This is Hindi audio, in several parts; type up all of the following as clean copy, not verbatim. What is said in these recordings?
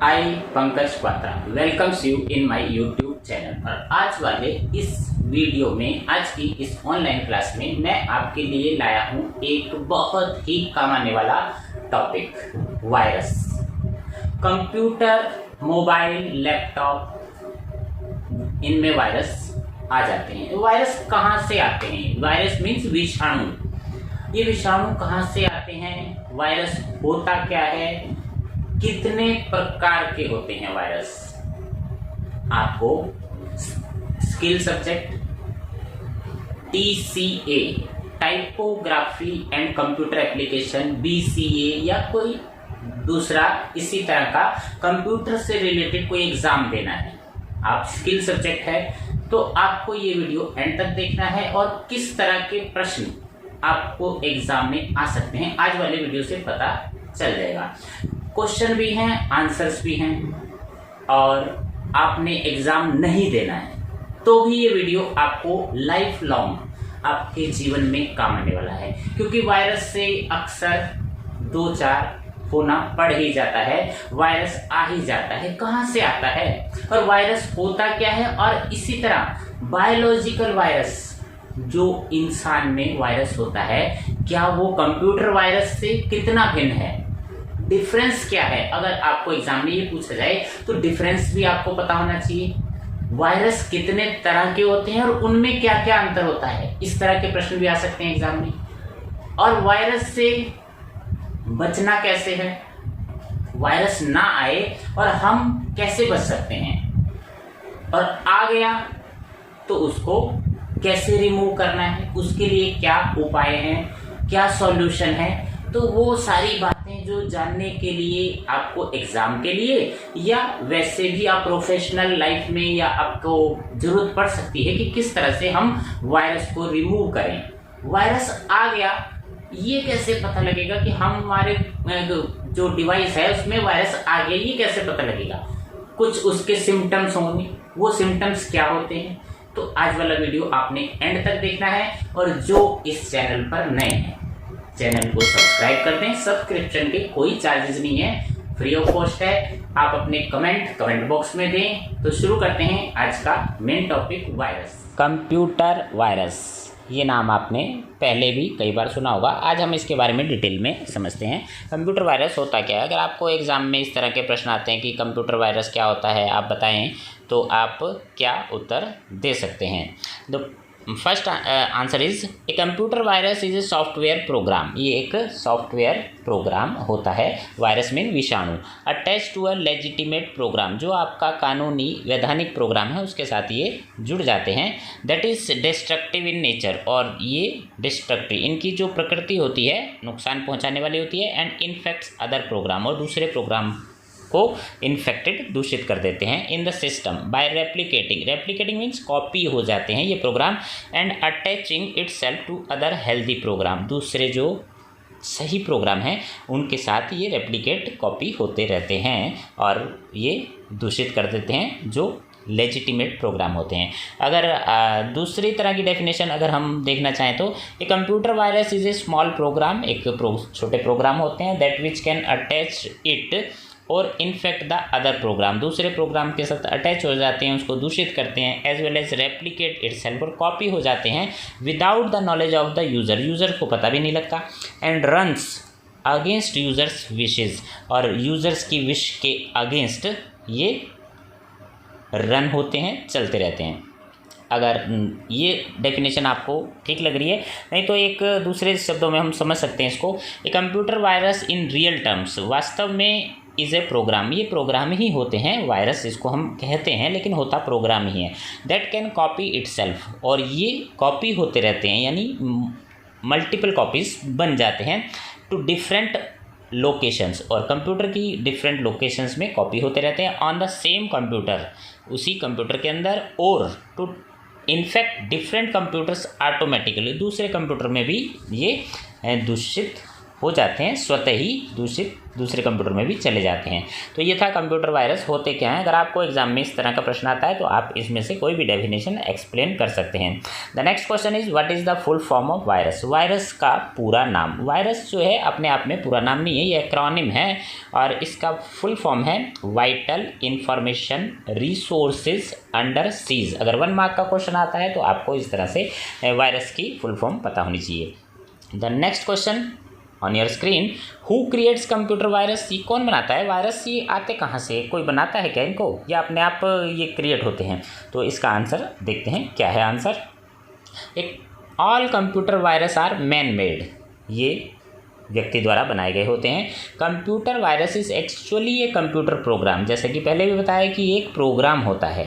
I Pankaj Patra welcomes you in my YouTube channel. और आज वाले इस वीडियो में, आज की इस ऑनलाइन क्लास में मैं आपके लिए लाया हूं एक बहुत ही काम आने वाला topic, virus. Computer, mobile, laptop, इनमें वायरस आ जाते हैं। वायरस कहाँ से आते हैं? वायरस मीन्स विषाणु। ये विषाणु कहाँ से आते हैं? वायरस होता क्या है? कितने प्रकार के होते हैं वायरस? आपको skill subject TCA, typography and computer application, BCA या कोई दूसरा इसी तरह का कंप्यूटर से रिलेटेड कोई एग्जाम देना है, आप स्किल सब्जेक्ट है तो आपको ये वीडियो एंड तक देखना है। और किस तरह के प्रश्न आपको एग्जाम में आ सकते हैं आज वाले वीडियो से पता चल जाएगा। क्वेश्चन भी हैं, आंसर्स भी हैं। और आपने एग्जाम नहीं देना है तो भी ये वीडियो आपको लाइफ लॉन्ग आपके जीवन में काम आने वाला है, क्योंकि वायरस से अक्सर 2-4 होना पड़ ही जाता है। वायरस आ ही जाता है, कहाँ से आता है और वायरस होता क्या है। और इसी तरह बायोलॉजिकल वायरस, जो इंसान में वायरस होता है, क्या वो कंप्यूटर वायरस से कितना भिन्न है? डिफरेंस क्या है? अगर आपको एग्जाम में ये पूछा जाए तो डिफरेंस भी आपको पता होना चाहिए। वायरस कितने तरह के होते हैं और उनमें क्या क्या अंतर होता है, इस तरह के प्रश्न भी आ सकते हैं एग्जाम में। और वायरस से बचना कैसे है, वायरस ना आए और हम कैसे बच सकते हैं, और आ गया तो उसको कैसे रिमूव करना है, उसके लिए क्या उपाय हैं, क्या सॉल्यूशन है। तो वो सारी बातें जो जानने के लिए आपको एग्जाम के लिए या वैसे भी आप प्रोफेशनल लाइफ में या आपको जरूरत पड़ सकती है कि किस तरह से हम वायरस को रिमूव करें। वायरस आ गया, ये कैसे पता लगेगा कि हमारे जो डिवाइस है उसमें वायरस आ गया, ये कैसे पता लगेगा? कुछ उसके सिम्टम्स होंगे, वो सिम्टम्स क्या होते हैं? तो आज वाला वीडियो आपने एंड तक देखना है। और जो इस चैनल पर नए हैं, चैनल को सब्सक्राइब कर दें। सब्सक्रिप्शन के कोई चार्जेस नहीं है, फ्री ऑफ कॉस्ट है। आप अपने कमेंट बॉक्स में दें। तो शुरू करते हैं आज का main topic, virus. Computer virus, ये नाम आपने पहले भी कई बार सुना होगा। आज हम इसके बारे में डिटेल में समझते हैं। कंप्यूटर वायरस होता क्या है? अगर आपको एग्जाम में इस तरह के प्रश्न आते हैं कि कंप्यूटर वायरस क्या होता है, आप बताएं, तो आप क्या उत्तर दे सकते हैं? तो first answer is a computer virus is a software program. ये एक सॉफ्टवेयर प्रोग्राम होता है। वायरस मीन विषाणु। Attach to a legitimate program, जो आपका कानूनी वैधानिक प्रोग्राम है उसके साथ ये जुड़ जाते हैं। That is destructive in nature, और ये डिस्ट्रक्टिव, इनकी जो प्रकृति होती है नुकसान पहुंचाने वाली होती है। एंड इन्फेक्ट्स अदर प्रोग्राम, और दूसरे प्रोग्राम को इन्फेक्टेड, दूषित कर देते हैं। In the system by replicating means copy हो जाते हैं ये प्रोग्राम। And attaching itself to other healthy program, दूसरे जो सही प्रोग्राम हैं उनके साथ ये रेप्लिकेट, कॉपी होते रहते हैं और ये दूषित कर देते हैं जो लेजिटिमेट प्रोग्राम होते हैं। अगर दूसरी तरह की डेफिनेशन अगर हम देखना चाहें तो a computer virus is a small program, एक छोटे प्रोग्राम होते हैं that which can attach it और इन्फेक्ट द अदर प्रोग्राम, दूसरे प्रोग्राम के साथ अटैच हो जाते हैं, उसको दूषित करते हैं। As well as replicate itself, और कॉपी हो जाते हैं without the knowledge of the user, user को पता भी नहीं लगता। And runs against users wishes, और यूज़र्स की विश के अगेंस्ट ये रन होते हैं, चलते रहते हैं। अगर ये डेफिनेशन आपको ठीक लग रही है, नहीं तो एक दूसरे शब्दों में हम समझ सकते हैं इसको। ए computer virus in real terms, वास्तव में इज़ ए प्रोग्राम, ये प्रोग्राम ही होते हैं। वायरस इसको हम कहते हैं लेकिन होता प्रोग्राम ही है। दैट कैन कॉपी इटसेल्फ, और ये कॉपी होते रहते हैं, यानी मल्टीपल कॉपीज बन जाते हैं टू डिफरेंट लोकेशंस, और कंप्यूटर की डिफरेंट लोकेशंस में कॉपी होते रहते हैं ऑन द सेम कंप्यूटर, उसी कंप्यूटर के अंदर। और to infect different computers automatically, दूसरे कंप्यूटर में भी ये दूषित हो जाते हैं, स्वतः ही दूसरे कंप्यूटर में भी चले जाते हैं। तो ये था कंप्यूटर वायरस होते क्या हैं। अगर आपको एग्जाम में इस तरह का प्रश्न आता है तो आप इसमें से कोई भी डेफिनेशन एक्सप्लेन कर सकते हैं। The next question is what is the full form of virus. Virus का पूरा नाम। वायरस जो है अपने आप में पूरा नाम नहीं है, ये एक्रोनिम है और इसका फुल फॉर्म है vital information resources under seize. अगर 1 मार्क का क्वेश्चन आता है तो आपको इस तरह से वायरस की फुल फॉर्म पता होनी चाहिए। The next question on your screen, who creates computer virus. ये कौन बनाता है वायरस, ये आते कहाँ से, कोई बनाता है क्या इनको या अपने आप ये क्रिएट होते हैं। तो इसका आंसर देखते हैं क्या है आंसर। एक all computer virus are man made, ये व्यक्ति द्वारा बनाए गए होते हैं। Computer virus is actually a computer program, जैसे कि पहले भी बताया कि एक प्रोग्राम होता है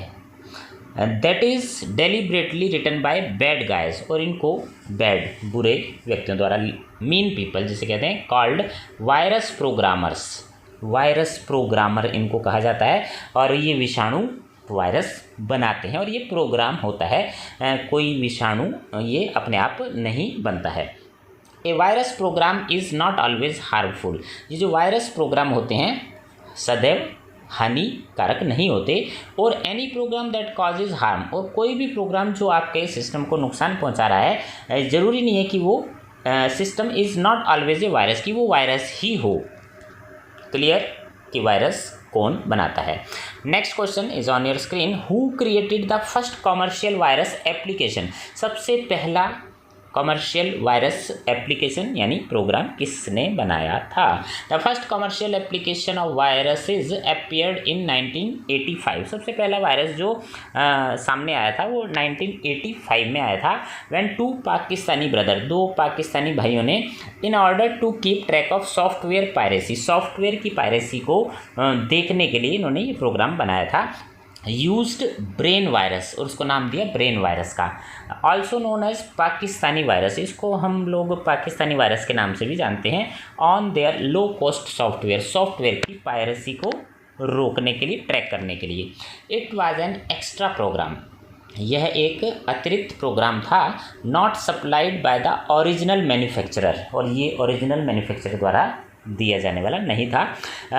that is deliberately written by bad guys, और इनको बैड बुरे व्यक्तियों द्वारा, मीन पीपल जिसे कहते हैं, called virus programmers. Virus programmer इनको कहा जाता है और ये विषाणु वायरस बनाते हैं और ये प्रोग्राम होता है, कोई विषाणु ये अपने आप नहीं बनता है। A virus program is not always harmful. ये जो वायरस प्रोग्राम होते हैं सदैव हानिकारक नहीं होते। और any program that causes harm, और कोई भी प्रोग्राम जो आपके सिस्टम को नुकसान पहुंचा रहा है, ज़रूरी नहीं है कि वो system is not always a virus, कि वो वायरस ही हो। क्लियर कि वायरस कौन बनाता है। Next question is on your screen, who created the first commercial virus application. सबसे पहला कॉमर्शियल वायरस एप्लीकेशन यानी प्रोग्राम किसने बनाया था। The first commercial application of viruses appeared in 1985। सबसे पहला वायरस जो सामने आया था वो 1985 में आया था। व्हेन 2 पाकिस्तानी ब्रदर, 2 पाकिस्तानी भाइयों ने, in order to keep track of software piracy, software की पायरेसी को देखने के लिए इन्होंने ये प्रोग्राम बनाया था। यूज्ड ब्रेन वायरस, और उसको नाम दिया ब्रेन वायरस का। Also known as Pakistani virus, इसको हम लोग पाकिस्तानी वायरस के नाम से भी जानते हैं। On their low cost software, software की पायरेसी को रोकने के लिए, ट्रैक करने के लिए। It was an extra program, यह एक अतिरिक्त प्रोग्राम था। Not supplied by the original manufacturer, और ये ओरिजिनल मैन्युफैक्चरर द्वारा दिया जाने वाला नहीं था।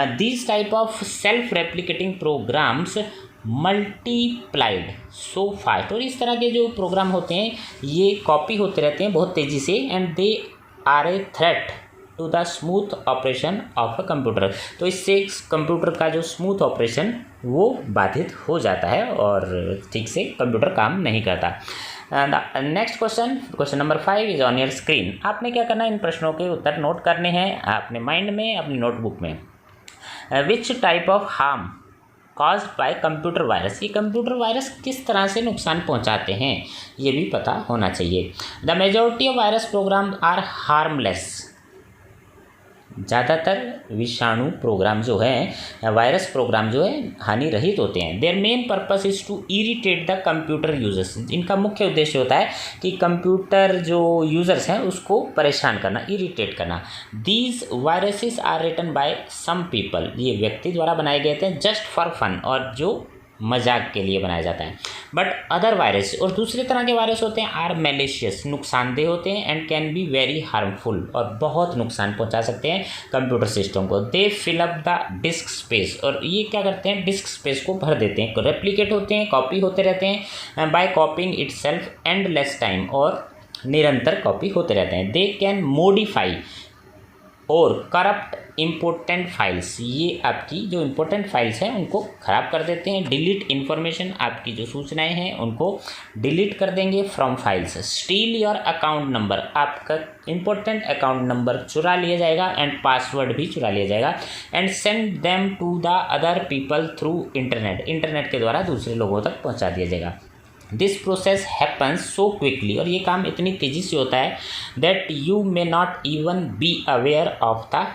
These type of self replicating programs multiplied so fast, और इस तरह के जो प्रोग्राम होते हैं ये कॉपी होते रहते हैं बहुत तेज़ी से। And they are a threat to the smooth operation of a computer, तो इससे कंप्यूटर का जो स्मूथ ऑपरेशन वो बाधित हो जाता है और ठीक से कंप्यूटर काम नहीं करता। Next question number 5 is on your screen. आपने क्या करना है, इन प्रश्नों के उत्तर नोट करने हैं अपने माइंड में, अपनी नोटबुक में। Which type of harm caused by computer virus, ये कंप्यूटर वायरस किस तरह से नुकसान पहुंचाते हैं ये भी पता होना चाहिए। The majority of virus program are harmless, ज़्यादातर विषाणु प्रोग्राम जो है, वायरस प्रोग्राम जो है हानि रहित होते हैं। Their main purpose is to irritate the computer users, इनका मुख्य उद्देश्य होता है कि कंप्यूटर जो यूज़र्स हैं उसको परेशान करना, इरिटेट करना। These viruses are written by some people, ये व्यक्ति द्वारा बनाए गए थे जस्ट फॉर फन, और जो मजाक के लिए बनाया जाता है। बट अदर वायरस, और दूसरे तरह के वायरस होते हैं, आर मैलिशियस, नुकसानदेह होते हैं, and can be very harmful, और बहुत नुकसान पहुंचा सकते हैं कंप्यूटर सिस्टम को। They fill up the disk space, और ये क्या करते हैं, डिस्क स्पेस को भर देते हैं, रेप्लिकेट होते हैं, कॉपी होते रहते हैं by copying itself endless time, और निरंतर कॉपी होते रहते हैं। दे कैन मोडिफाई और करप्ट इम्पोर्टेंट फाइल्स, ये आपकी जो इम्पोर्टेंट फाइल्स हैं उनको ख़राब कर देते हैं। डिलीट इन्फॉर्मेशन, आपकी जो सूचनाएं हैं उनको डिलीट कर देंगे from files. Steal your account number, आपका इम्पोर्टेंट अकाउंट नंबर चुरा लिया जाएगा एंड पासवर्ड भी चुरा लिया जाएगा। And send them to the other people through internet, internet के द्वारा दूसरे लोगों तक पहुँचा दिया जाएगा। This process happens so quickly, और ये काम इतनी तेज़ी से होता है that you may not even be aware of the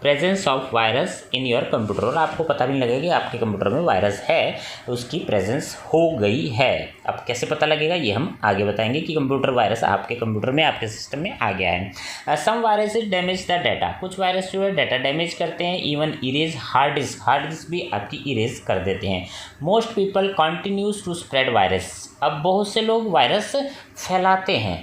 presence of virus in your computer, और आपको पता भी नहीं लगेगा कि आपके कंप्यूटर में वायरस है, उसकी प्रेजेंस हो गई है। अब कैसे पता लगेगा ये हम आगे बताएंगे कि कंप्यूटर वायरस आपके कंप्यूटर में, आपके सिस्टम में आ गया है। Some viruses damage the data, कुछ वायरस जो है डाटा डैमेज करते हैं। इवन इरेज हार्ड डिस्क भी आपकी इरेज कर देते हैं। Most people continues to spread virus, अब बहुत से लोग वायरस फैलाते हैं,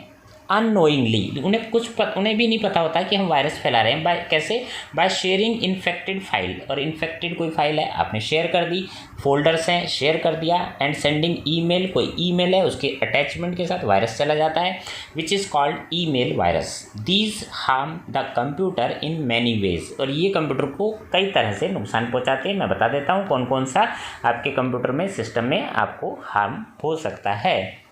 अननोइंगली, उन्हें भी नहीं पता होता कि हम वायरस फैला रहे हैं। कैसे? बाय शेयरिंग इन्फेक्टेड फाइल, और इन्फेक्टेड कोई फाइल है आपने शेयर कर दी, फोल्डर्स हैं शेयर कर दिया, एंड सेंडिंग ईमेल, कोई ईमेल है उसके अटैचमेंट के साथ वायरस चला जाता है, which is called email virus. These harm the computer in many ways, और ये कंप्यूटर को कई तरह से नुकसान पहुंचाते हैं। मैं बता देता हूँ कौन कौन सा आपके कंप्यूटर में, सिस्टम में आपको हार्म हो सकता है।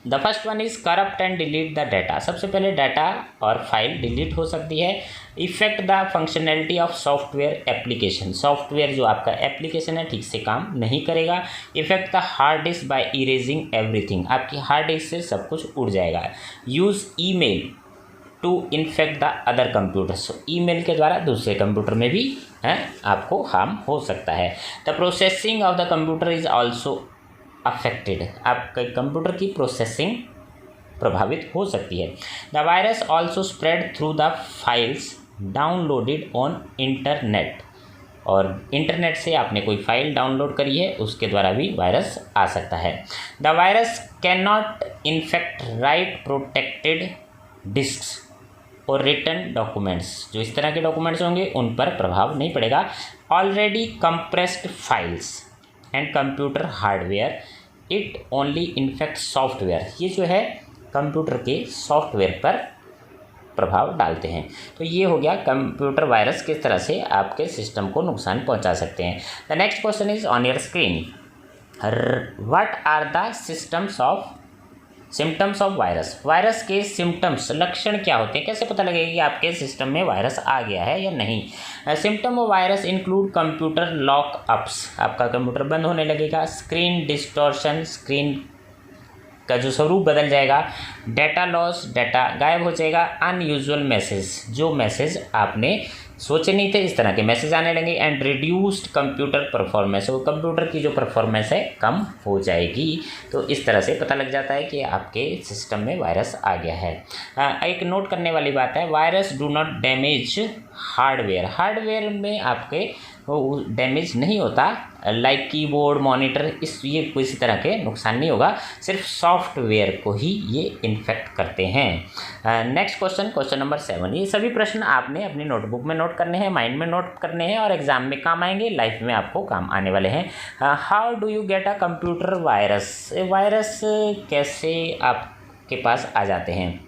The first one is corrupt and delete the data. सबसे पहले डाटा और फाइल डिलीट हो सकती है। Effect the functionality of software application, software जो आपका एप्लीकेशन है ठीक से काम नहीं करेगा। Effect the hard disk by erasing everything, आपकी हार्ड डिस्क से सब कुछ उड़ जाएगा। Use email to infect the other computers, email के द्वारा दूसरे कंप्यूटर में भी आपको हार्म हो सकता है। The processing of the computer is also affected, आपके कंप्यूटर की प्रोसेसिंग प्रभावित हो सकती है। The virus also spread through the files downloaded on internet, और इंटरनेट से आपने कोई फाइल डाउनलोड करी है उसके द्वारा भी वायरस आ सकता है। The virus can not infect write protected disk और रिटर्न डॉक्यूमेंट्स, जो इस तरह के डॉक्यूमेंट्स होंगे उन पर प्रभाव नहीं पड़ेगा। Already compressed files and computer hardware, it only infect software, ये जो है कंप्यूटर के सॉफ्टवेयर पर प्रभाव डालते हैं। तो ये हो गया कंप्यूटर वायरस किस तरह से आपके सिस्टम को नुकसान पहुंचा सकते हैं। The next question is on your screen, what are the symptoms of virus. Virus के सिम्टम्स, लक्षण क्या होते हैं, कैसे पता लगेगा कि आपके सिस्टम में वायरस आ गया है या नहीं। Symptom of virus include computer lock ups, आपका कंप्यूटर बंद होने लगेगा। स्क्रीन डिस्टॉर्शन, स्क्रीन का जो स्वरूप बदल जाएगा। डाटा लॉस, डाटा गायब हो जाएगा। अनयूजुअल मैसेज, जो मैसेज आपने सोचे नहीं थे इस तरह के मैसेज आने लगे। एंड रिड्यूस्ड कंप्यूटर परफॉर्मेंस, वो कंप्यूटर की जो परफॉर्मेंस है कम हो जाएगी। तो इस तरह से पता लग जाता है कि आपके सिस्टम में वायरस आ गया है। एक नोट करने वाली बात है, virus do not damage hardware, hardware में आपके डैमेज नहीं होता, लाइक कीबोर्ड, मॉनिटर, ये किसी तरह के नुकसान नहीं होगा, सिर्फ सॉफ्टवेयर को ही ये इन्फेक्ट करते हैं। नेक्स्ट क्वेश्चन, क्वेश्चन नंबर 7, ये सभी प्रश्न आपने अपनी नोटबुक में नोट करने हैं, माइंड में नोट करने हैं और एग्जाम में काम आएंगे, लाइफ में आपको काम आने वाले हैं। How do you get a computer virus, virus कैसे आपके पास आ जाते हैं।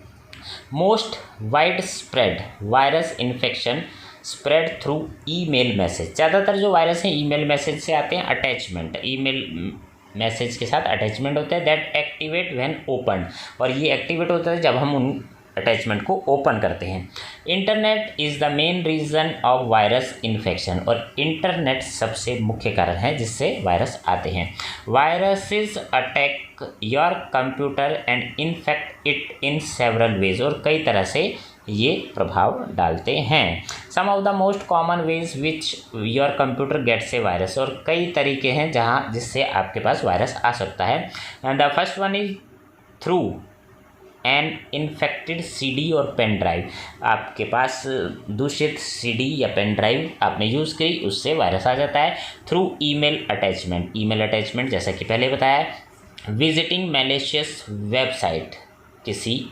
Most wide spread virus infection spread through email message, ज़्यादातर जो वायरस हैं ईमेल मैसेज से आते हैं। अटैचमेंट, ईमेल मैसेज के साथ अटैचमेंट होता है। दैट एक्टिवेट व्हेन ओपन, और ये एक्टिवेट होता है जब हम उन अटैचमेंट को ओपन करते हैं। Internet is the main reason of virus infection, और इंटरनेट सबसे मुख्य कारण है जिससे वायरस आते हैं। Viruses attack your computer and infect it in several ways, और कई तरह से ये प्रभाव डालते हैं। Some of the most common ways which your computer gets a virus, और कई तरीके हैं जहाँ जिससे आपके पास वायरस आ सकता है। The first one is through an infected CD और पेन ड्राइव, आपके पास दूषित सीडी या पेन ड्राइव आपने यूज़ करी, उससे वायरस आ जाता है। Through email attachment, email attachment जैसा कि पहले बताया। विजिटिंग मैलिशियस वेबसाइट, किसी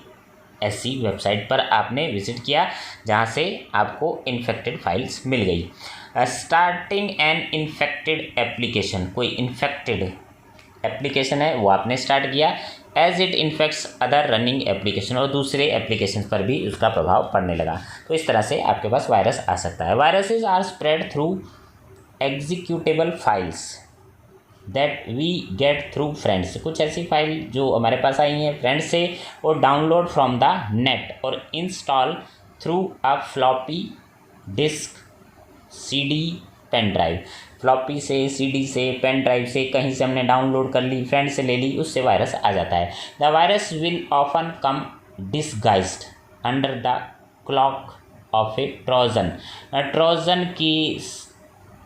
ऐसी वेबसाइट पर आपने विजिट किया जहाँ से आपको इन्फेक्टेड फाइल्स मिल गई। स्टार्टिंग एन इन्फेक्टेड एप्लीकेशन, कोई इन्फेक्टेड एप्लीकेशन है वो आपने स्टार्ट किया। As it infects other running application, और दूसरे एप्लीकेशन पर भी उसका प्रभाव पड़ने लगा। तो इस तरह से आपके पास वायरस आ सकता है। Viruses are spread through executable files that we get through friends, कुछ ऐसी फाइल जो हमारे पास आई हैं फ्रेंड्स से, और डाउनलोड फ्रॉम द नेट और install through a floppy disk, CD, pen drive. Floppy से, सीडी से, पेन ड्राइव से, कहीं से हमने डाउनलोड कर ली, फ्रेंड से ले ली, उससे वायरस आ जाता है। The virus will often come disguised under the clock of A Trojan, Trojan की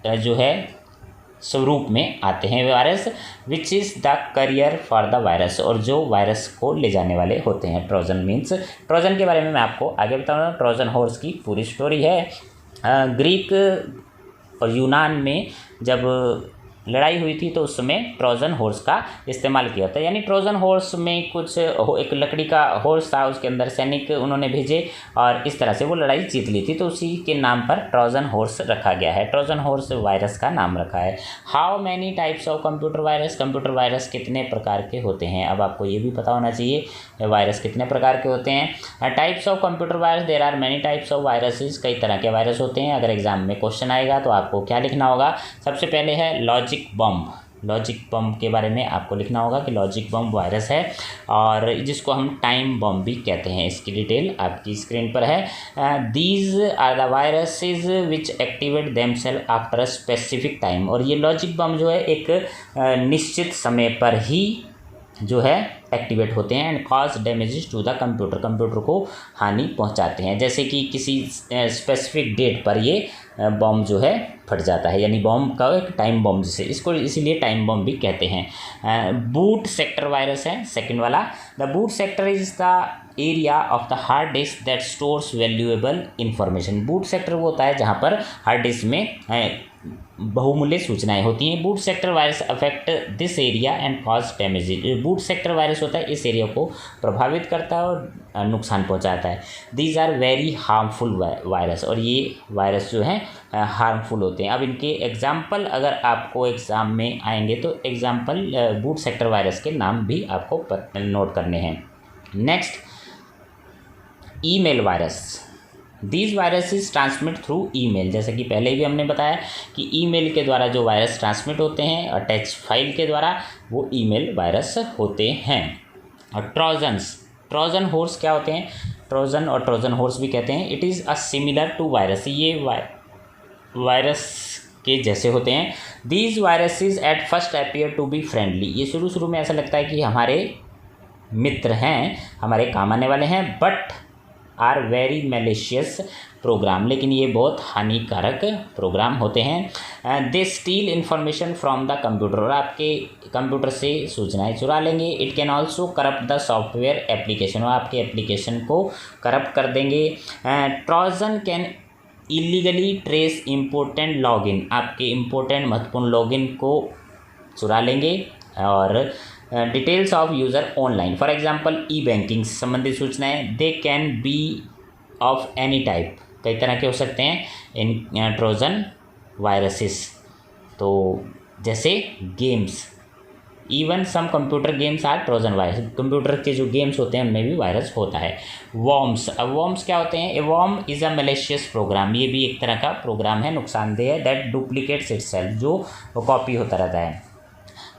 जो है स्वरूप में आते हैं virus, which is the career for the virus, और जो वायरस को ले जाने वाले होते हैं। ट्रोजन मीन्स, ट्रोजन के बारे में मैं आपको आगे बताऊँगा, ट्रोजन हॉर्स की पूरी स्टोरी है। ग्रीक और यूनान में जब लड़ाई हुई थी तो उस समय ट्रोजन हॉर्स का इस्तेमाल किया था। यानी ट्रोजन हॉर्स में कुछ एक लकड़ी का हॉर्स था, उसके अंदर सैनिक उन्होंने भेजे और इस तरह से वो लड़ाई जीत ली थी, तो उसी के नाम पर ट्रोजन हॉर्स रखा गया है, ट्रोजन हॉर्स वायरस का नाम रखा है। How many types of computer virus, computer virus कितने प्रकार के होते हैं, अब आपको ये भी पता होना चाहिए वायरस कितने प्रकार के होते हैं। Types of computer virus, there are many types of viruses, कई तरह के वायरस होते हैं। अगर एग्जाम में क्वेश्चन आएगा तो आपको क्या लिखना होगा, सबसे पहले है लॉजिक बम। लॉजिक बम के बारे में आपको लिखना होगा कि लॉजिक बम वायरस है, और जिसको हम टाइम बम भी कहते हैं, इसकी डिटेल आपकी स्क्रीन पर है। These are the viruses which activate themselves after a specific time, और ये लॉजिक बम जो है एक निश्चित समय पर ही जो है एक्टिवेट होते हैं and cause damages to the computer, computer को हानि पहुंचाते हैं। जैसे कि किसी स्पेसिफिक डेट पर ये बॉम्ब जो है फट जाता है, यानी बॉम्ब का एक टाइम बॉम्ब, जिसे इसको इसीलिए टाइम बॉम्ब भी कहते हैं। बूट सेक्टर वायरस है सेकंड वाला। The boot sector is the area of the hard disc that stores valuable information. Boot sector वो होता है जहाँ पर हार्ड डिस्क में बहुमूल्य सूचनाएं होती हैं। Boot sector virus affect this area and cause damage. Boot sector virus होता है इस एरिया को प्रभावित करता है और नुकसान पहुंचाता है। These are very harmful virus, और ये वायरस जो है हार्मफुल होते हैं। अब इनके एग्जाम्पल अगर आपको एग्ज़ाम में आएंगे तो एग्जाम्पल बूट सेक्टर वायरस के नाम भी आपको नोट करने हैं। Next, email virus. These viruses transmit through email, जैसे कि पहले भी हमने बताया कि ईमेल के द्वारा जो वायरस ट्रांसमिट होते हैं अटैच फाइल के द्वारा, वो ईमेल वायरस होते हैं। और ट्रोजन हॉर्स क्या होते हैं, ट्रोजन और ट्रोजन हॉर्स भी कहते हैं। It is a similar to virus, ये वायरस के जैसे होते हैं। These viruses at first appear to be friendly, ये शुरू में ऐसा लगता है कि हमारे मित्र हैं, हमारे काम आने वाले हैं, but are very malicious program, लेकिन ये बहुत हानिकारक प्रोग्राम होते हैं। They steal information from the computer, और आपके कंप्यूटर से सूचनाएं चुरा लेंगे। It can also corrupt the software application, और आपके एप्लीकेशन को करप्ट कर देंगे। Trojan can illegally trace important login, आपके इम्पोर्टेंट महत्वपूर्ण लॉगिन को चुरा लेंगे। और details of user online, for example e banking से संबंधित सूचनाएं। They can be of any type, कई तरह के हो सकते हैं इन ट्रोजन वायरसेस। तो जैसे games, even some computer games are Trojan virus, computer के जो गेम्स होते हैं उनमें भी वायरस होता है। वॉर्म्स, अब वॉर्म्स क्या होते हैं, a worm is a malicious program, ये भी एक तरह का प्रोग्राम है, नुकसानदेह है। दैट डुप्लीकेट्स इटसेल्फ, जो कॉपी होता रहता है।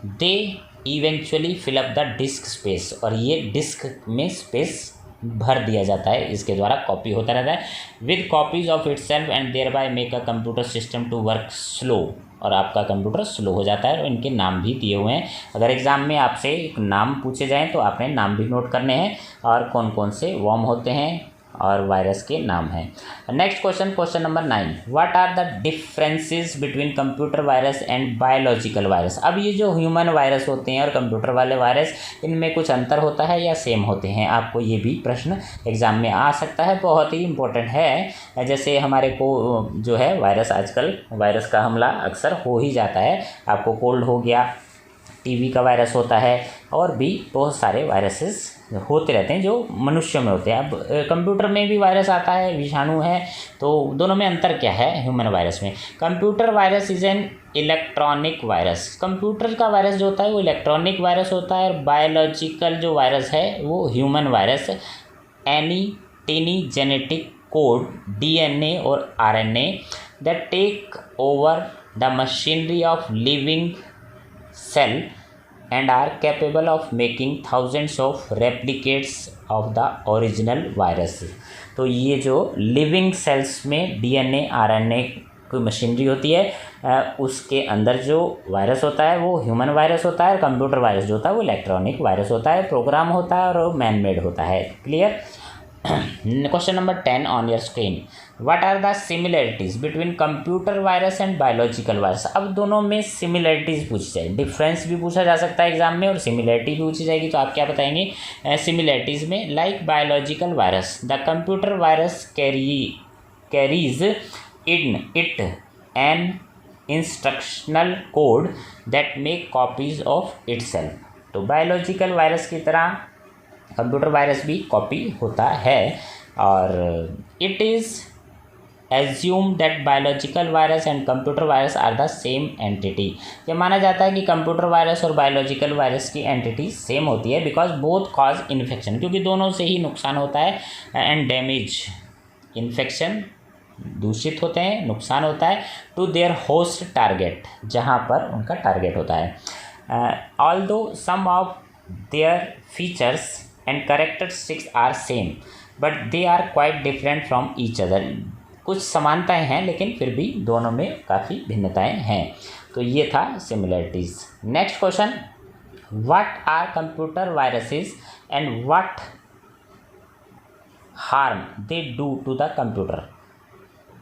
They eventually fill up the disk space, और ये डिस्क में स्पेस भर दिया जाता है, इसके द्वारा कॉपी होता रहता है। With copies of itself and thereby make a computer system to work slow, और आपका कंप्यूटर स्लो हो जाता है। और इनके नाम भी दिए हुए हैं, अगर एग्जाम में आपसे एक नाम पूछे जाएँ तो आपने नाम भी नोट करने हैं, और कौन कौन से वॉर्म होते हैं और वायरस के नाम हैं। Next question, question number 9, what are the differences between computer virus and biological virus. अब ये जो ह्यूमन वायरस होते हैं और कंप्यूटर वाले वायरस, इनमें कुछ अंतर होता है या सेम होते हैं, आपको ये भी प्रश्न एग्जाम में आ सकता है, बहुत ही इंपॉर्टेंट है। जैसे हमारे को जो है वायरस, आजकल वायरस का हमला अक्सर हो ही जाता है, आपको कोल्ड हो गया, टीबी का वायरस होता है, और भी बहुत सारे वायरसेस होते रहते हैं जो मनुष्यों में होते हैं। अब कंप्यूटर में भी वायरस आता है, विषाणु है, तो दोनों में अंतर क्या है ह्यूमन वायरस में। Computer virus is an electronic virus, computer का वायरस जो होता है वो इलेक्ट्रॉनिक वायरस होता है। और बायोलॉजिकल जो वायरस है वो human virus, any teeny genetic code, DNA और RNA that take over the machinery of living cell and are capable of making thousands of replicates of the original virus। तो ये जो लिविंग सेल्स में डीएनए आरएनए कोई मशीनरी होती है, उसके अंदर जो वायरस होता है वो ह्यूमन वायरस होता है, और कंप्यूटर वायरस जो होता है वो इलेक्ट्रॉनिक वायरस होता है, प्रोग्राम होता है और मैन मेड होता है। Clear. Question number 10 on your screen, what are the similarities between computer virus and biological virus. अब दोनों में सिमिलरिटीज पूछी जाए, डिफरेंस भी पूछा जा सकता है एग्जाम में और सिमिलरिटी भी पूछी जाएगी, तो आप क्या बताएंगे सिमिलरिटीज में। Like biological virus, the computer virus carries in it an instructional code that make copies of itself. तो बायोलॉजिकल वायरस की तरह कंप्यूटर वायरस भी कॉपी होता है। और it is assume that biological virus and computer virus are the same entity. ये माना जाता है कि कंप्यूटर वायरस और बायोलॉजिकल वायरस की एंटिटी सेम होती है बिकॉज बोथ कॉज इन्फेक्शन, क्योंकि दोनों से ही नुकसान होता है एंड डैमेज, इन्फेक्शन, दूषित होते हैं, नुकसान होता है टू देयर होस्ट टारगेट, जहाँ पर उनका टारगेट होता है। Although some of their features and characteristics are same but they are quite different from each other. कुछ समानताएं हैं लेकिन फिर भी दोनों में काफ़ी भिन्नताएं हैं। तो ये था similarities. Next question, what are computer viruses and what harm they do to the computer.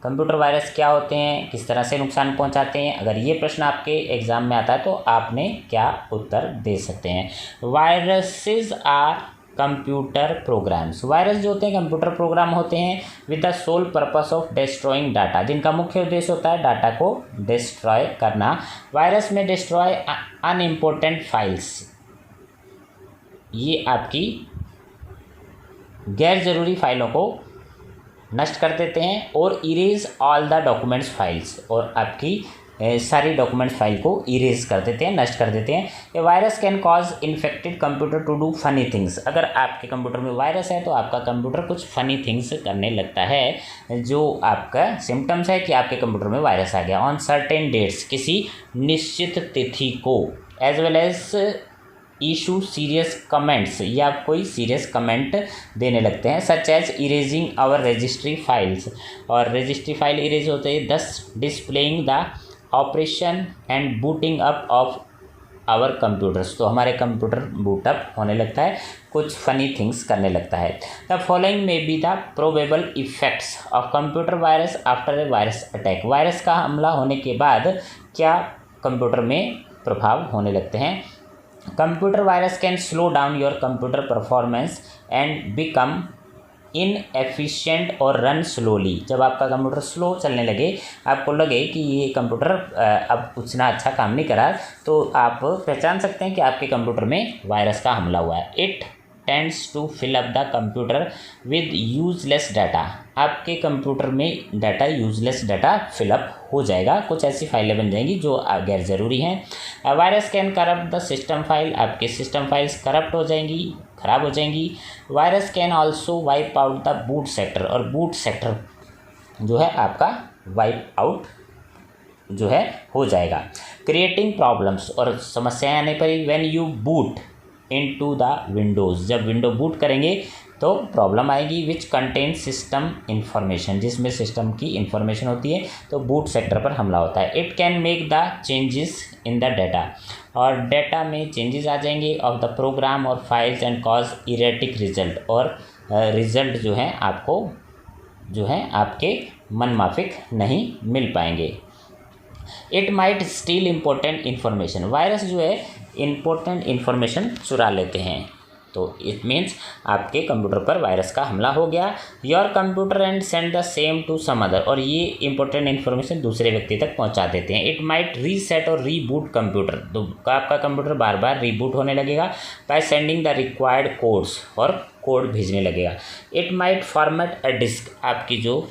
Computer virus क्या होते हैं, किस तरह से नुकसान पहुंचाते हैं। अगर ये प्रश्न आपके एग्ज़ाम में आता है तो आपने क्या उत्तर दे सकते हैं। Viruses are computer programs. Virus जो होते हैं कंप्यूटर प्रोग्राम होते हैं with the sole purpose of destroying data, जिनका मुख्य उद्देश्य होता है डाटा को डिस्ट्रॉय करना। वायरस में डिस्ट्रॉय अनइम्पोर्टेंट फाइल्स, ये आपकी गैर ज़रूरी फाइलों को नष्ट कर देते हैं, और erase all the documents files, और आपकी सारी डॉक्यूमेंट फाइल को इरेज कर देते हैं, नष्ट कर देते हैं। A virus can cause infected computer to do funny things. अगर आपके कंप्यूटर में वायरस है तो आपका कंप्यूटर कुछ फनी थिंग्स करने लगता है, जो आपका सिम्टम्स है कि आपके कंप्यूटर में वायरस आ गया। ऑन सर्टेन डेट्स, किसी निश्चित तिथि को, as well as issue serious comments, या कोई सीरियस कमेंट देने लगते हैं, such as erasing our registry files, और रजिस्ट्री फाइल इरेज होते हैं, thus displaying the operation and booting up of our computers. तो हमारे कंप्यूटर बूटअप होने लगता है, कुछ फनी थिंग्स करने लगता है। द फॉलोइंग में be the probable effects of computer virus after a virus attack. Virus का हमला होने के बाद क्या कंप्यूटर में प्रभाव होने लगते हैं। Computer virus can slow down your computer performance and become inefficient और रन स्लोली। जब आपका कंप्यूटर स्लो चलने लगे, आपको लगे कि ये कंप्यूटर अब उतना अच्छा काम नहीं करा, तो आप पहचान सकते हैं कि आपके कंप्यूटर में वायरस का हमला हुआ है। It tends to fill up the computer with useless data. आपके कंप्यूटर में डाटा, यूजलेस डाटा फिलअप हो जाएगा, कुछ ऐसी फाइलें बन जाएंगी जो गैर ज़रूरी हैं। Virus can corrupt the system file. आपके सिस्टम फाइल्स करप्ट हो जाएंगी, ख़राब हो जाएंगी। Virus can also wipe out the boot sector, और बूट सेक्टर जो है आपका वाइप आउट जो है हो जाएगा। क्रिएटिंग प्रॉब्लम्स, और समस्याएं आने पर when you boot into the Windows, जब विंडो बूट करेंगे तो प्रॉब्लम आएगी। विच कंटेन सिस्टम इंफॉर्मेशन, जिसमें सिस्टम की इंफॉर्मेशन होती है, तो बूट सेक्टर पर हमला होता है। It can make the changes in the data, और डाटा में चेंजेस आ जाएंगे ऑफ द प्रोग्राम और files and cause erratic result, और रिजल्ट जो है आपको जो है आपके मन माफिक नहीं मिल पाएंगे। It might steal important information. Virus जो है इम्पोर्टेंट इन्फॉर्मेशन चुरा लेते हैं, तो इट मीन्स आपके कंप्यूटर पर वायरस का हमला हो गया। Your computer and send the same to some other, और ये इंपॉर्टेंट इन्फॉर्मेशन दूसरे व्यक्ति तक पहुंचा देते हैं। इट माइट रीसेट और रीबूट कंप्यूटर, तो आपका कंप्यूटर बार बार रीबूट होने लगेगा by sending the required codes, और कोड भेजने लगेगा। It might format a disk, आपकी जो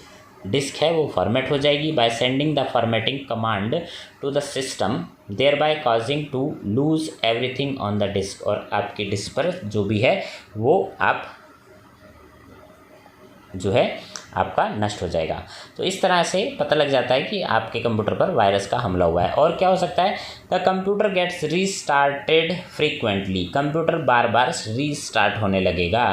डिस्क है वो फॉर्मेट हो जाएगी by sending the formatting command to the system, thereby causing to lose everything on the disk, और आपकी डिस्क पर जो भी है वो आप जो है आपका नष्ट हो जाएगा। तो इस तरह से पता लग जाता है कि आपके कंप्यूटर पर वायरस का हमला हुआ है। और क्या हो सकता है, the computer gets restarted frequently, computer बार बार रीस्टार्ट होने लगेगा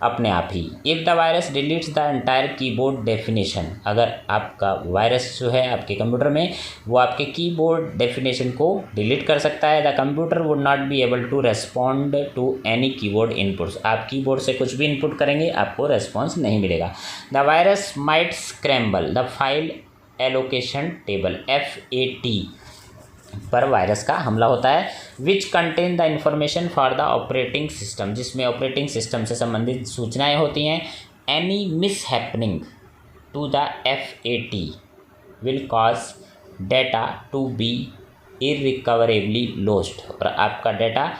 अपने आप ही। If the virus deletes the entire keyboard definition, अगर आपका वायरस जो है आपके कंप्यूटर में वो आपके कीबोर्ड डेफिनेशन को डिलीट कर सकता है। The computer would not be able to respond to any keyboard inputs, आप कीबोर्ड से कुछ भी इनपुट करेंगे आपको रेस्पॉन्स नहीं मिलेगा। The virus might scramble the file allocation table FAT पर वायरस का हमला होता है। Which contain the information for the operating system, जिसमें ऑपरेटिंग सिस्टम से संबंधित सूचनाएं होती हैं। Any mishappening to the FAT will cause data to be इरिकवरेबली lost, और आपका डेटा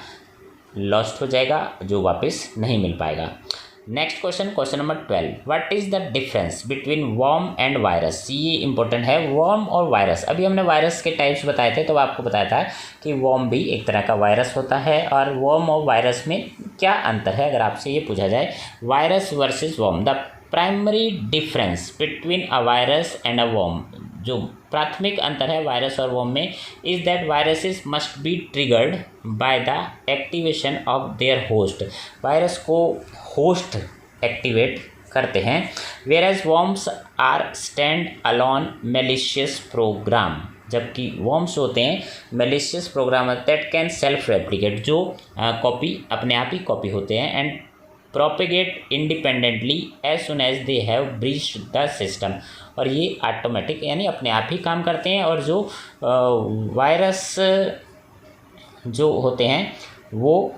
लॉस्ट हो जाएगा जो वापस नहीं मिल पाएगा। Next question, question number 12, what is the difference between worm and virus. ये इंपॉर्टेंट है, वर्म और वायरस। अभी हमने वायरस के टाइप्स बताए थे, तो आपको बताया था कि वर्म भी एक तरह का वायरस होता है, और वर्म और वायरस में क्या अंतर है। अगर आपसे ये पूछा जाए virus versus worm, the primary difference between a virus and a worm, जो प्राथमिक अंतर है वायरस और वर्म में, is that viruses must be triggered by the activation of their host. Virus को होस्ट एक्टिवेट करते हैं, whereas worms are stand alone malicious program, जबकि वर्म्स होते हैं malicious program that can self replicate, जो कॉपी अपने आप ही कॉपी होते हैं, and propagate independently as soon as they have breached the system, और ये ऑटोमेटिक यानी अपने आप ही काम करते हैं। और जो वायरस जो होते हैं वो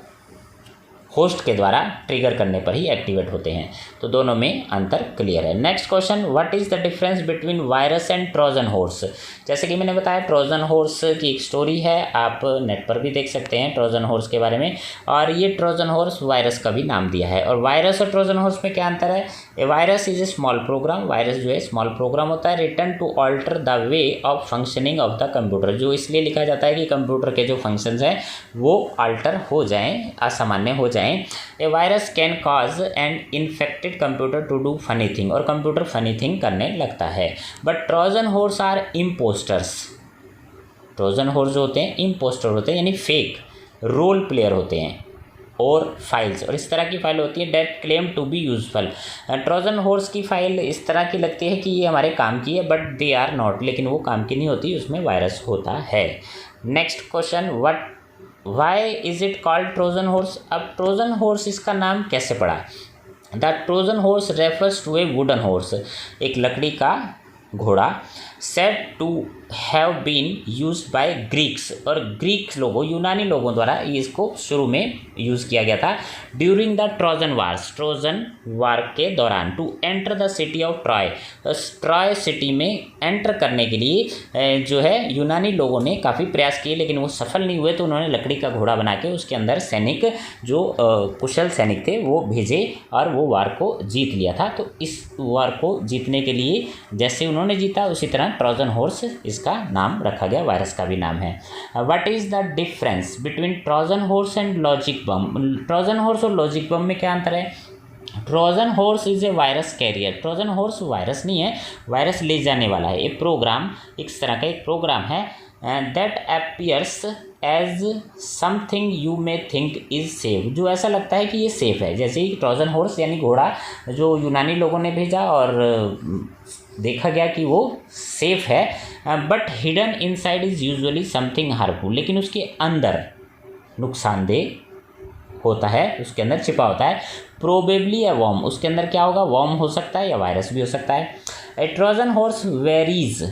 होस्ट के द्वारा ट्रिगर करने पर ही एक्टिवेट होते हैं। तो दोनों में अंतर क्लियर है। Next question, what is the difference between virus and Trojan horse. जैसे कि मैंने बताया ट्रोजन हॉर्स की एक स्टोरी है, आप नेट पर भी देख सकते हैं ट्रोजन हॉर्स के बारे में, और ये ट्रोजन हॉर्स वायरस का भी नाम दिया है। और वायरस और ट्रोजन हॉर्स में क्या अंतर है। A virus is a small program, virus जो है स्मॉल प्रोग्राम होता है, written to alter the way of functioning of the computer, जो इसलिए लिखा जाता है कि कंप्यूटर के जो फंक्शंस हैं वो अल्टर हो जाएं, असामान्य हो जाएं। A virus can cause an infected computer to do funny thing, और कंप्यूटर फनी थिंग करने लगता है। But Trojan horse are impostors, Trojan horse जो होते हैं इम्पोस्टर होते हैं, यानी फेक रोल प्लेयर होते हैं, और फाइल्स, और इस तरह की फाइल होती है that claim to be useful. Trojan horse की फाइल इस तरह की लगती है कि ये हमारे काम की है, बट दे आर नॉट, लेकिन वो काम की नहीं होती, उसमें वायरस होता है। Next question, what why is it called Trojan horse. अब ट्रोजन हॉर्स इसका नाम कैसे पड़ा। The Trojan horse refers to a wooden horse, एक लकड़ी का घोड़ा, said to have been used by Greeks, और ग्रीक लोगों यूनानी लोगों द्वारा इसको शुरू में यूज़ किया गया था during the Trojan wars, Trojan war के दौरान, to enter the city of Troy. Troy city में एंटर करने के लिए जो है यूनानी लोगों ने काफ़ी प्रयास किए, लेकिन वो सफल नहीं हुए, तो उन्होंने लकड़ी का घोड़ा बना के उसके अंदर सैनिक जो कुशल सैनिक थे वो भेजे, और वो वार को जीत लिया था। तो इस वार को जीतने के लिए जैसे उन्होंने जीता, उसी तरह ट्रोजन हॉर्स इसका नाम रखा गया, वायरस का भी नाम है। What is the difference between Trojan horse and logic bomb. Trojan horse और लॉजिक बम में क्या अंतर है। Trojan horse is a virus carrier, Trojan horse virus नहीं है, वायरस ले जाने वाला है। ये प्रोग्राम एक तरह का एक प्रोग्राम है that appears as something you may think is safe, जो ऐसा लगता है कि ये सेफ है। जैसे ही ट्रोजन हॉर्स यानी घोड़ा जो यूनानी लोगों ने भेजा और देखा गया कि वो सेफ है, but hidden inside is usually something harmful, लेकिन उसके अंदर नुकसानदेह होता है, उसके अंदर छिपा होता है। प्रोबेबली अ वर्म, उसके अंदर क्या होगा, वर्म हो सकता है या वायरस भी हो सकता है। A Trojan horse varies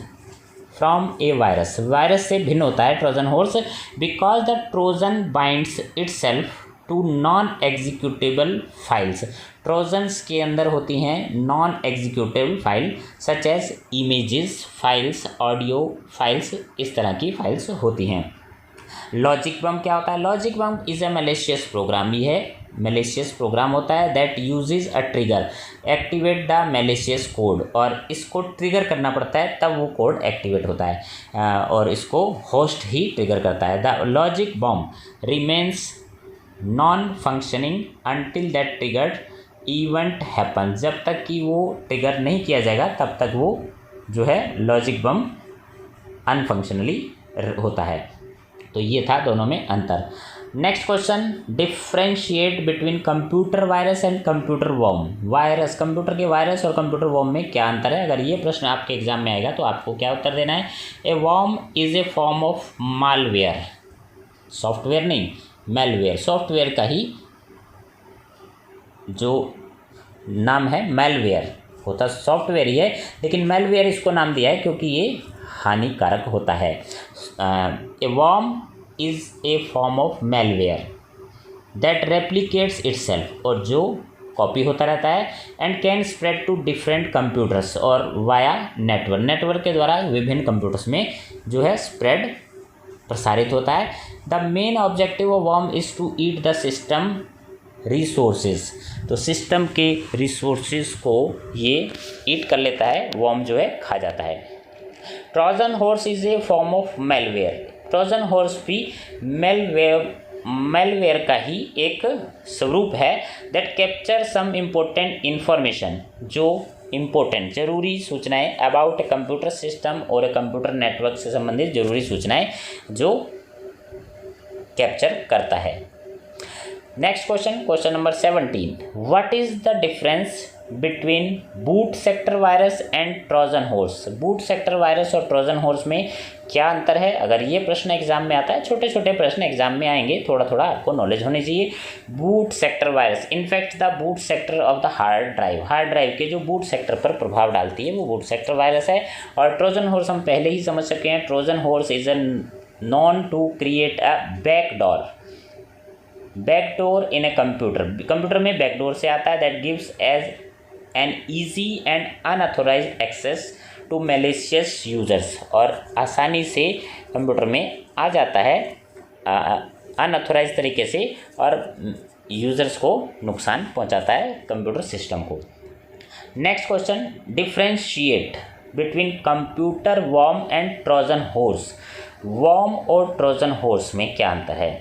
from a virus, virus से भिन्न होता है Trojan horse, because the Trojan binds itself to non executable files. Trojans के अंदर होती हैं non executable file such as images files, audio files, इस तरह की फाइल्स होती हैं। लॉजिक बम क्या होता है। Logic bomb is a malicious program, ये है मैलिशियस प्रोग्राम होता है that uses a trigger activate the malicious code, और इसको ट्रिगर करना पड़ता है तब वो कोड एक्टिवेट होता है, और इसको होस्ट ही ट्रिगर करता है। The logic bomb remains non functioning until that triggered event happen, जब तक कि वो ट्रिगर नहीं किया जाएगा तब तक वो जो है लॉजिक बम अनफंक्शनली होता है। तो ये था दोनों में अंतर। Next question, differentiate between computer virus and computer worm. Virus, computer के वायरस और कंप्यूटर वर्म में क्या अंतर है। अगर ये प्रश्न आपके एग्जाम में आएगा तो आपको क्या उत्तर देना है। A worm is a form of malware, software नहीं मेलवेयर, सॉफ्टवेयर का ही जो नाम है मेलवेयर होता, सॉफ्टवेयर ही है, लेकिन मेलवेयर इसको नाम दिया है क्योंकि ये हानिकारक होता है। A worm is a form of malware that replicates itself, और जो कॉपी होता रहता है, and can spread to different computers और वाया नेटवर्क के द्वारा विभिन्न कंप्यूटर्स में जो है स्प्रेड प्रसारित होता है। The main objective of worm is to eat the system resources, तो सिस्टम के रिसोर्सेज को ये ईट कर लेता है, वर्म जो है खा जाता है। Trojan horse is a form of malware, Trojan horse भी मेलवेयर का ही एक स्वरूप है। That capture some important information, जो इम्पोर्टेंट जरूरी सूचनाएं अबाउट ए कंप्यूटर सिस्टम और ए कंप्यूटर नेटवर्क से संबंधित जरूरी सूचनाएं जो कैप्चर करता है। Next question number 17, what is the difference between boot sector virus and Trojan horse. Boot sector virus और ट्रोजन हॉर्स में क्या अंतर है? अगर ये प्रश्न एग्जाम में आता है, छोटे छोटे प्रश्न एग्जाम में आएंगे, थोड़ा थोड़ा आपको नॉलेज होनी चाहिए। Boot sector virus infect the boot sector of the hard drive के जो बूट सेक्टर पर प्रभाव डालती है वो बूट सेक्टर वायरस है। और ट्रोजन हॉर्स हम पहले ही समझ सके हैं, Trojan horse is known to create a backdoor in a computer में बैकडोर से आता है। That gives us an easy and unauthorised access to malicious users, और आसानी से कंप्यूटर में आ जाता है अनऑथोराइज तरीके से और यूजर्स को नुकसान पहुंचाता है कंप्यूटर सिस्टम को। Next question, differentiate between computer worm and Trojan horse. Worm और ट्रोजन हॉर्स में क्या अंतर है?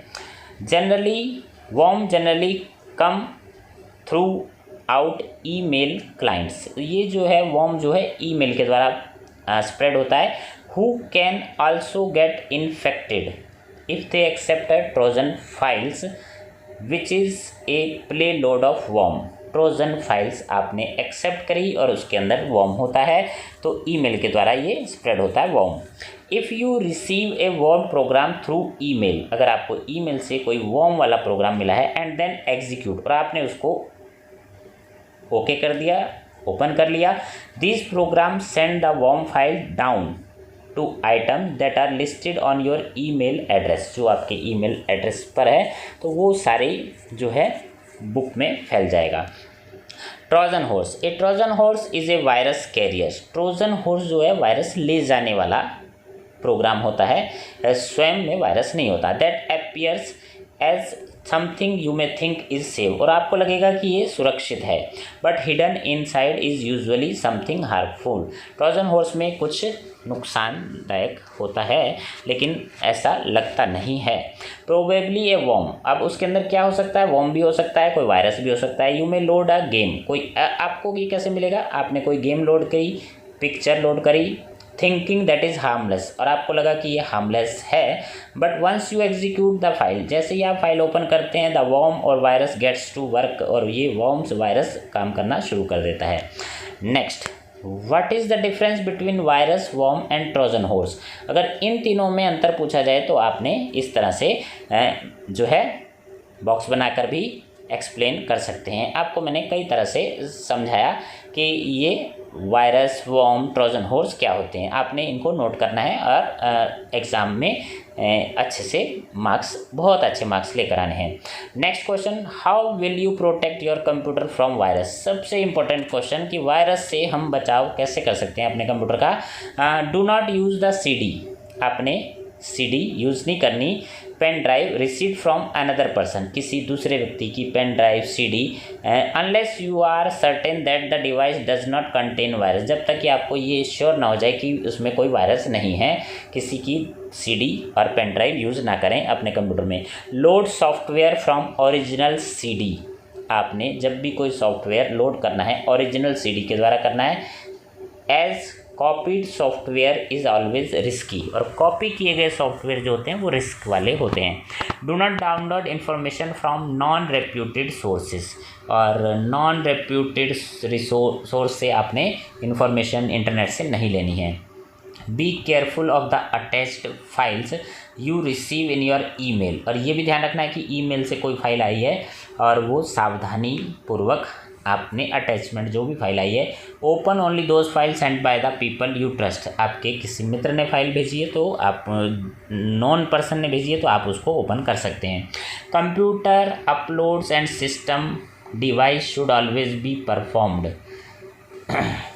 Worm generally come through out email clients, ये जो है वर्म जो है ईमेल के द्वारा स्प्रेड होता है। Who can also get infected if they accept Trojan files which is a payload of worm. Trojan files आपने एक्सेप्ट करी और उसके अंदर वर्म होता है, तो ईमेल के द्वारा ये स्प्रेड होता है worm. If you receive a worm program through email, अगर आपको ईमेल से कोई वर्म वाला प्रोग्राम मिला है एंड देन एग्जीक्यूट, और आपने उसको ओके कर दिया, ओपन कर लिया, this program send the worm file down to item that are listed on your email address, जो आपके ईमेल एड्रेस पर है तो वो सारे जो है बुक में फैल जाएगा। Trojan horse, a Trojan horse is a virus carrier. Trojan horse जो है वायरस ले जाने वाला प्रोग्राम होता है, स्वयं में वायरस नहीं होता। That appears as something you may think is safe, और आपको लगेगा कि ये सुरक्षित है, but hidden inside is usually something harmful. Trojan horse में कुछ नुकसानदायक होता है लेकिन ऐसा लगता नहीं है। प्रोबेबली ए वर्म, अब उसके अंदर क्या हो सकता है? वर्म भी हो सकता है, कोई वायरस भी हो सकता है। You may load a game, कोई आपको ये कैसे मिलेगा? आपने कोई गेम लोड करी, पिक्चर लोड करी, थिंकिंग दैट इज़ हार्मलेस, और आपको लगा कि ये हार्मलेस है, but once you execute the file, जैसे ही आप फाइल ओपन करते हैं, द वर्म और वायरस गेट्स टू वर्क, और ये वर्म्स वायरस काम करना शुरू कर देता है। Next, what is the difference between virus, worm and Trojan horse. अगर इन तीनों में अंतर पूछा जाए तो आपने इस तरह से जो है बॉक्स बनाकर भी एक्सप्लेन कर सकते हैं। आपको मैंने कई तरह से समझाया कि ये वायरस, वर्म, ट्रोजन हॉर्स क्या होते हैं। आपने इनको नोट करना है और एग्ज़ाम में अच्छे से मार्क्स, बहुत अच्छे मार्क्स लेकर आने हैं। Next question, how will you protect your computer from virus. सबसे इम्पोर्टेंट क्वेश्चन कि वायरस से हम बचाव कैसे कर सकते हैं अपने कंप्यूटर का। Do not use the CD, आपने CD यूज़ नहीं करनी। Pen drive received from another person, किसी दूसरे व्यक्ति की pen drive, CD, unless you are certain that the device does not contain virus, जब तक कि आपको ये श्योर ना हो जाए कि उसमें कोई वायरस नहीं है, किसी की CD और पेन ड्राइव यूज़ ना करें अपने कंप्यूटर में। Load software from original CD, आपने जब भी कोई सॉफ्टवेयर लोड करना है ओरिजिनल CD के द्वारा करना है। As copied software is always risky, और कॉपी किए गए सॉफ्टवेयर जो होते हैं वो रिस्क वाले होते हैं। Do not download information from non reputed sources, और नॉन रेप्यूटेड सोर्स से आपने इन्फॉर्मेशन इंटरनेट से नहीं लेनी है। Be careful of the attached files you receive in your email, और ये भी ध्यान रखना है कि ईमेल से कोई फाइल आई है और वो सावधानी पूर्वक आपने अटैचमेंट जो भी फाइल आई है, open only those file send by the people you trust, आपके किसी मित्र ने फाइल भेजी है तो आप, नॉन पर्सन ने भेजी है तो आप उसको ओपन कर सकते हैं। Computer uploads and system device should always be performed.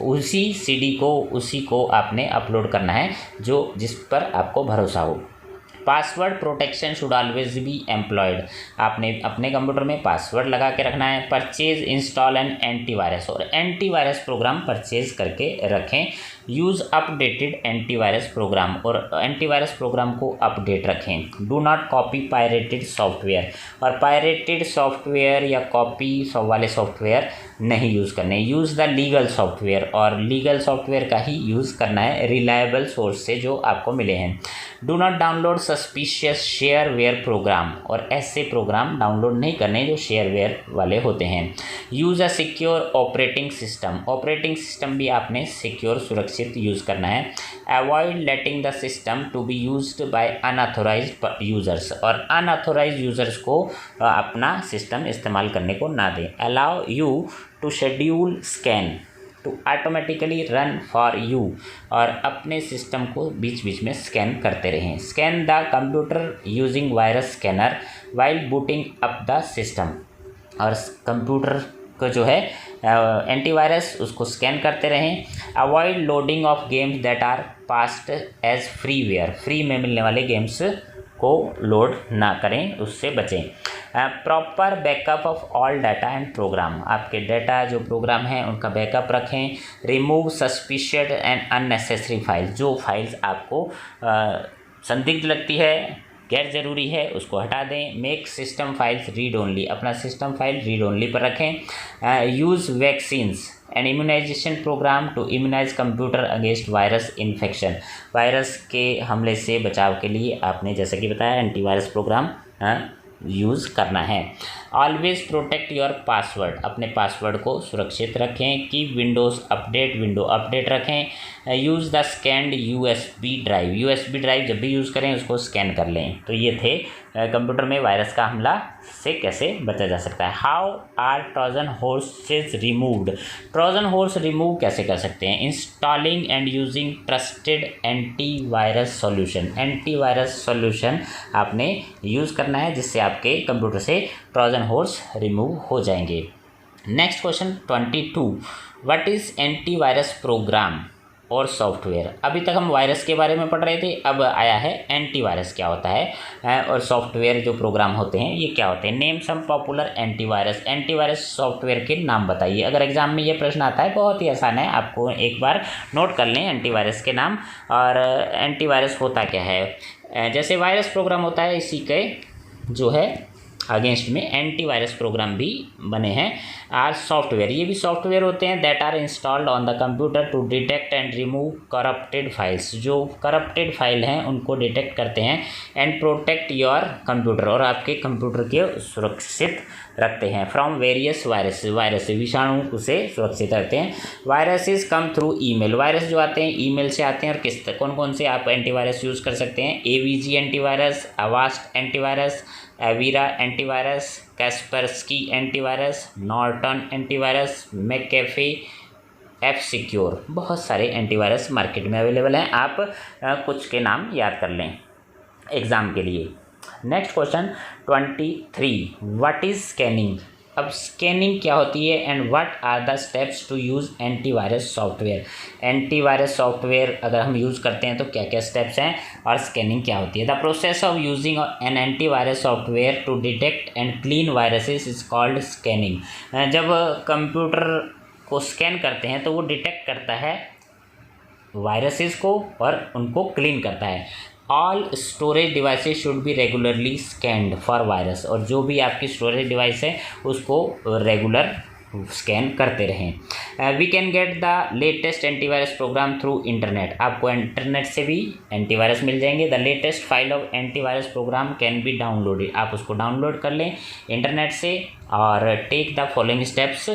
उसी को आपने अपलोड करना है जो जिस पर आपको भरोसा हो। Password protection should always be employed. आपने अपने कंप्यूटर में पासवर्ड लगा के रखना है। परचेज इंस्टॉल एन एंटीवायरस, और एंटीवायरस प्रोग्राम परचेज करके रखें। यूज़ अपडेटेड एंटीवायरस प्रोग्राम, और एंटीवायरस प्रोग्राम को अपडेट रखें। Do not copy pirated software, और पायरेटेड सॉफ्टवेयर या कॉपी वाले सॉफ्टवेयर नहीं यूज़ करने। यूज़ द लीगल सॉफ्टवेयर, और लीगल सॉफ्टवेयर का ही यूज़ करना है रिलायबल सोर्स से जो आपको मिले हैं। Do not download suspicious shareware program, और ऐसे प्रोग्राम डाउनलोड नहीं करने जो शेयरवेयर वाले होते हैं। Use a secure operating system, operating system भी आपने सिक्योर सुरक्षित यूज़ करना है। Avoid letting the system to be used by unauthorised users, और अनऑथोराइज्ड यूज़र्स को अपना सिस्टम इस्तेमाल करने को ना दें। Allow you to schedule scan to automatically run for you, और अपने सिस्टम को बीच बीच में स्कैन करते रहें। Scan the computer using virus scanner while booting up the system, और कंप्यूटर को जो है एंटीवायरस उसको स्कैन करते रहें। Avoid loading of games that are passed as freeware, free में मिलने वाले गेम्स को लोड ना करें, उससे बचें। Proper backup of all data and program, आपके डाटा जो प्रोग्राम हैं उनका बैकअप रखें। Remove suspicious and unnecessary files, जो फाइल्स आपको संदिग्ध लगती है, गैर ज़रूरी है, उसको हटा दें। Make system files read only, अपना सिस्टम फाइल रीड ओनली पर रखें। Use vaccines and immunisation program to immunise computer against virus infection, virus के हमले से बचाव के लिए आपने जैसे कि बताया एंटीवायरस प्रोग्राम यूज़ करना है। ऑलवेज प्रोटेक्ट योर पासवर्ड, अपने पासवर्ड को सुरक्षित रखें। Keep Windows update, window update रखें। Use the scanned USB drive, USB drive जब भी यूज़ करें उसको स्कैन कर लें। तो ये थे कंप्यूटर में वायरस का हमला से कैसे बचा जा सकता है। How are Trojan horses removed, Trojan horse remove कैसे कर सकते हैं। Installing and using trusted antivirus solution, antivirus solution आपने यूज़ करना है जिससे आपके कंप्यूटर से ट्रोजन हॉर्स रिमूव हो जाएंगे। Next question 22, what is antivirus program और सॉफ्टवेयर। अभी तक हम वायरस के बारे में पढ़ रहे थे, अब आया है एंटीवायरस क्या होता है और सॉफ्टवेयर जो प्रोग्राम होते हैं ये क्या होते हैं। Name some popular antivirus, antivirus software के नाम बताइए। अगर एग्जाम में ये प्रश्न आता है बहुत ही आसान है, आपको एक बार नोट कर लें एंटीवायरस के नाम। और एंटीवायरस होता क्या है, जैसे वायरस प्रोग्राम होता है इसी के जो है अगेंस्ट में एंटीवायरस प्रोग्राम भी बने हैं। आर सॉफ्टवेयर, ये भी सॉफ्टवेयर होते हैं that are installed on the computer to detect and remove corrupted files, जो करप्टेड फाइल हैं उनको डिटेक्ट करते हैं। एंड प्रोटेक्ट योर कंप्यूटर, और आपके कंप्यूटर के सुरक्षित रखते हैं। फ्रॉम वेरियस वायरस, वायरस विषाणु से सुरक्षित रखते हैं। Viruses come through email, virus जो आते हैं ईमेल से आते हैं। और किस कौन कौन से आप एंटीवायरस यूज़ कर सकते हैं। AVG antivirus, Avast antivirus, Avira antivirus, Kaspersky antivirus, Norton antivirus, McAfee, F secure, बहुत सारे एंटीवायरस मार्केट में अवेलेबल हैं। आप कुछ के नाम याद कर लें एग्ज़ाम के लिए। Next question 23, what is scanning. अब स्कैनिंग क्या होती है and what are the steps to use antivirus software. Antivirus software अगर हम यूज़ करते हैं तो क्या क्या स्टेप्स हैं और स्कैनिंग क्या होती है। The process of using an antivirus software to detect and clean viruses is called scanning. जब कंप्यूटर को स्कैन करते हैं तो वो डिटेक्ट करता है वायरसेस को और उनको क्लीन करता है। All storage devices should be regularly scanned for virus, और जो भी आपकी स्टोरेज डिवाइस है उसको रेगुलर स्कैन करते रहें। We can get the latest antivirus program through internet, आपको इंटरनेट से भी एंटीवायरस मिल जाएंगे। The latest file of antivirus program can be downloaded, आप उसको डाउनलोड कर लें इंटरनेट से। और take the following steps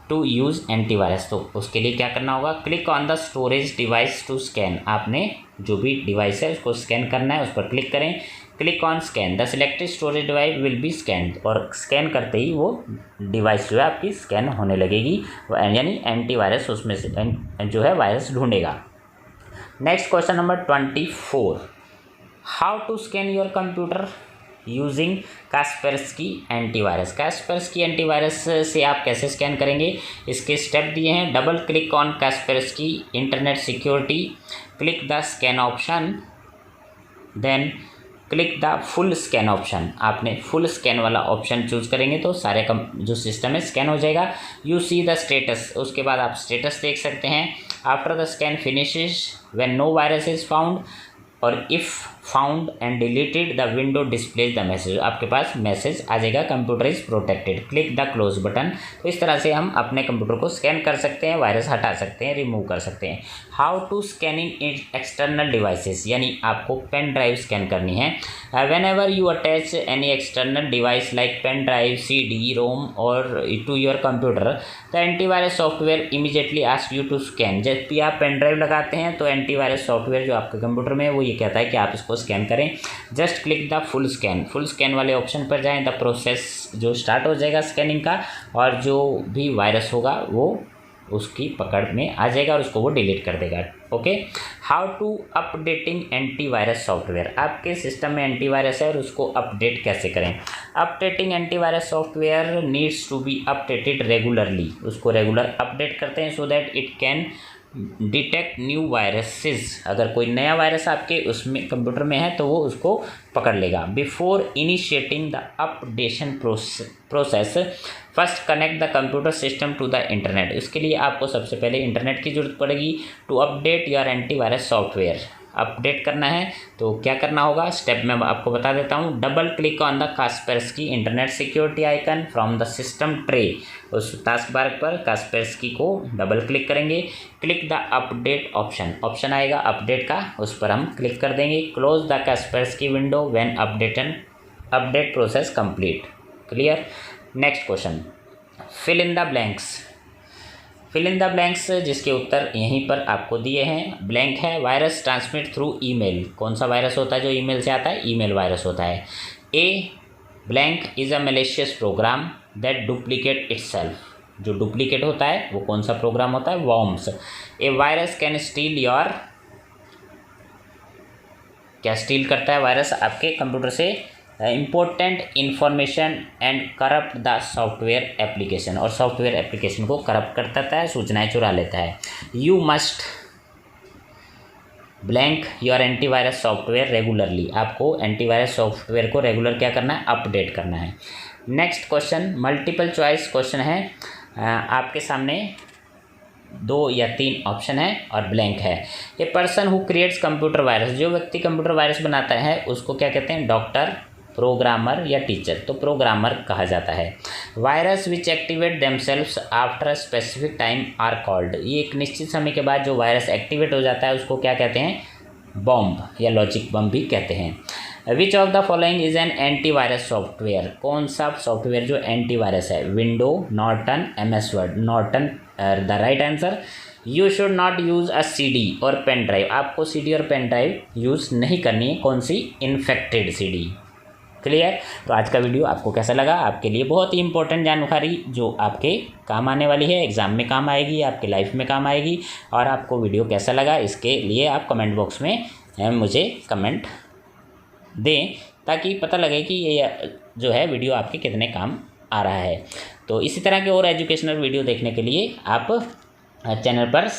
to use antivirus, तो उसके लिए क्या करना होगा। Click on the storage device to scan, आपने जो भी डिवाइस है उसको स्कैन करना है, उस पर क्लिक करें। Click on scan, the selected storage device will be scanned, और स्कैन करते ही वो डिवाइस जो है आपकी स्कैन होने लगेगी, यानी एंटीवायरस उसमें से जो है वायरस ढूंढेगा। Next question number 24, how to scan your computer. Using Kaspersky antivirus. Kaspersky antivirus से आप कैसे स्कैन करेंगे, इसके स्टेप दिए हैं। Double click on Kaspersky internet security, click the scan option, then click the full scan option. आपने फुल स्कैन वाला ऑप्शन चूज करेंगे तो सारे जो सिस्टम है स्कैन हो जाएगा। यू सी द स्टेटस, उसके बाद आप स्टेटस देख सकते हैं। After the scan finishes when no virus is found और if found and deleted the window displays the message, आपके पास मैसेज आ जाएगा computer is protected, click the close button. तो इस तरह से हम अपने कंप्यूटर को स्कैन कर सकते हैं, वायरस हटा सकते हैं, रिमूव कर सकते हैं। How to scanning external devices, यानी आपको पेन ड्राइव स्कैन करनी है। Whenever you attach any external device like pen drive, CD, ROM और to your computer, the antivirus software immediately ask you to scan. जब भी आप पेन ड्राइव लगाते हैं तो एंटीवायरस सॉफ्टवेयर जो आपके कंप्यूटर में है वो ये कहता है कि आप इसको स्कैन करें। Just click the full scan, full scan वाले ऑप्शन पर जाएं। द प्रोसेस जो स्टार्ट हो जाएगा स्कैनिंग का, और जो भी वायरस होगा वो उसकी पकड़ में आ जाएगा और उसको वो डिलीट कर देगा। Okay, how to updating antivirus software, आपके सिस्टम में एंटीवायरस है और उसको अपडेट कैसे करें। Updating antivirus software needs to be updated regularly, उसको रेगुलर अपडेट करते हैं so that it can detect new viruses. अगर कोई नया वायरस आपके उसमें कंप्यूटर में है तो वो उसको पकड़ लेगा। Before initiating the updation process first connect the computer system to the internet, इसके लिए आपको सबसे पहले इंटरनेट की जरूरत पड़ेगी। To update your antivirus software, update करना है तो क्या करना होगा, स्टेप मैं आपको बता देता हूँ। Double click on the Kaspersky internet security icon from the system tray, उस टास्क बार पर कास्पेर्स्की को डबल क्लिक करेंगे। Click the update option, option आएगा अपडेट का, उस पर हम क्लिक कर देंगे। Close the Kaspersky window when update process complete. Clear. Next question, fill in the blanks. Fill in the blanks जिसके उत्तर यहीं पर आपको दिए हैं। ब्लैंक है, वायरस ट्रांसमिट थ्रू ईमेल, कौन सा वायरस होता है जो ईमेल से आता है, ईमेल वायरस होता है। A blank is a malicious program that duplicate itself, जो डुप्लीकेट होता है वो कौन सा प्रोग्राम होता है, worms. A virus can steal your, क्या स्टील करता है वायरस आपके कंप्यूटर से, important information and corrupt the software application, और सॉफ्टवेयर एप्लीकेशन को करप्ट कर देता है, सूचनाएं चुरा लेता है। You must blank your antivirus software regularly, आपको एंटीवायरस सॉफ्टवेयर को रेगुलर क्या करना है, अपडेट करना है। Next question multiple choice question है, आपके सामने 2 या 3 ऑप्शन है और ब्लैंक है। A person who creates computer virus, जो व्यक्ति कंप्यूटर वायरस बनाता है उसको क्या कहते हैं, डॉक्टर, प्रोग्रामर या टीचर, तो प्रोग्रामर कहा जाता है। Virus which activate themselves after a specific time are called, ये एक निश्चित समय के बाद जो वायरस एक्टिवेट हो जाता है उसको क्या कहते हैं, बॉम्ब या लॉजिक बम भी कहते हैं। Which of the following is an antivirus software, कौन सा सॉफ्टवेयर जो एंटीवायरस है, window, Norton, MS word. Norton the right answer. You should not use a CD और पेन ड्राइव, आपको CD और पेन ड्राइव यूज़ नहीं करनी है, कौन सी, इन्फेक्टेड CD। क्लियर। तो आज का वीडियो आपको कैसा लगा, आपके लिए बहुत ही इंपॉर्टेंट जानकारी जो आपके काम आने वाली है, एग्जाम में काम आएगी, आपके लाइफ में काम आएगी। और आपको वीडियो कैसा लगा इसके लिए आप कमेंट बॉक्स में मुझे कमेंट दें, ताकि पता लगे कि ये जो है वीडियो आपके कितने काम आ रहा है। तो इसी तरह के और एजुकेशनल वीडियो देखने के लिए आप चैनल पर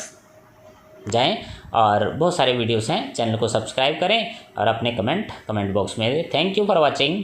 जाएं, और बहुत सारे वीडियोस हैं, चैनल को सब्सक्राइब करें और अपने कमेंट बॉक्स में दें। Thank you for watching.